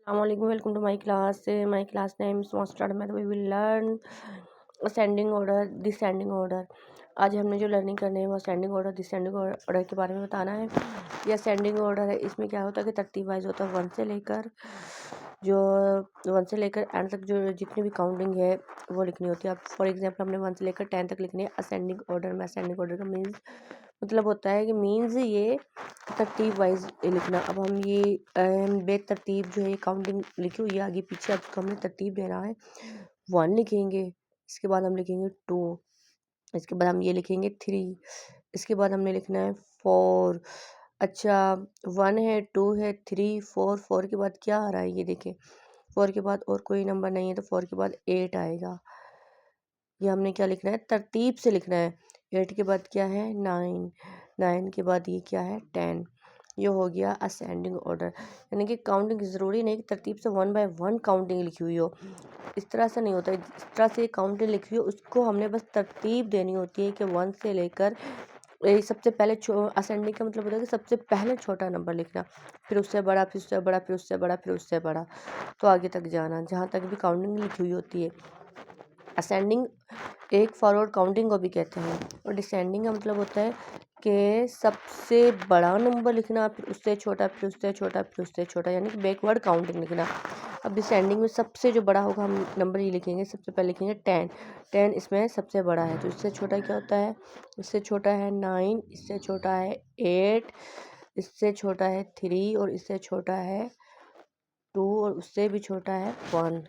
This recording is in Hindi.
Assalamualaikum, welcome to my class. My class name is Master Ahmed. We will learn ascending order, descending order. आज हमने जो लर्निंग करनी है वो असेंडिंग ऑर्डर डिसेंडिंग ऑर्डर के बारे में बताना है। ये असेंडिंग ऑर्डर है, इसमें क्या होता है कि तरतीब वाइज होता है। वन से लेकर एंड तक जो जितनी भी काउंटिंग है वो लिखनी होती है। अब फॉर एग्जांपल हमने 1 से लेकर 10 तक लिखनी है असेंडिंग ऑर्डर में। असेंडिंग ऑर्डर का मीन्स मतलब होता है कि मीन्स ये तरतीब वाइज लिखना। अब हम ये बेतरतीब जो है काउंटिंग लिखी हुई है आगे पीछे, अब हमने तरतीब देना है। 1 लिखेंगे, इसके बाद हम लिखेंगे 2, इसके बाद हम ये लिखेंगे 3, इसके बाद हमने लिखना है 4। अच्छा, 1 है, 2 है, 3, 4। 4 के बाद क्या आ रहा है ये देखें, 4 के बाद और कोई नंबर नहीं है तो 4 के बाद 8 आएगा। ये हमने क्या लिखना है, तरतीब से लिखना है। 8 के बाद क्या है, 9, 9 के बाद ये क्या है, 10। ये हो गया असेंडिंग ऑर्डर, यानी कि काउंटिंग ज़रूरी नहीं कि तरतीब से 1 बाय 1 काउंटिंग लिखी हुई हो। इस तरह से नहीं होता है। इस तरह से काउंटिंग लिखी हुई हो उसको हमने बस तरतीब देनी होती है कि 1 से लेकर सबसे पहले असेंडिंग का मतलब होता है कि सबसे पहले छोटा नंबर लिखना, फिर उससे बड़ा, फिर उससे बड़ा, फिर उससे बड़ा, फिर उससे बड़ा, तो आगे तक जाना जहाँ तक भी काउंटिंग लिखी हुई होती है। असेंडिंग एक फॉरवर्ड काउंटिंग को भी कहते हैं, और डिसेंडिंग का मतलब होता है कि सबसे बड़ा नंबर लिखना, फिर उससे छोटा, फिर उससे छोटा, फिर उससे छोटा, यानी कि बैकवर्ड काउंटिंग लिखना। अब डिसेंडिंग में सबसे जो बड़ा होगा हम नंबर ये लिखेंगे, सबसे पहले लिखेंगे 10। 10 इसमें सबसे बड़ा है, तो इससे छोटा क्या होता है, इससे छोटा है 9, इससे छोटा है 8, इससे छोटा है 3, और इससे छोटा है 2, और उससे भी छोटा है 1।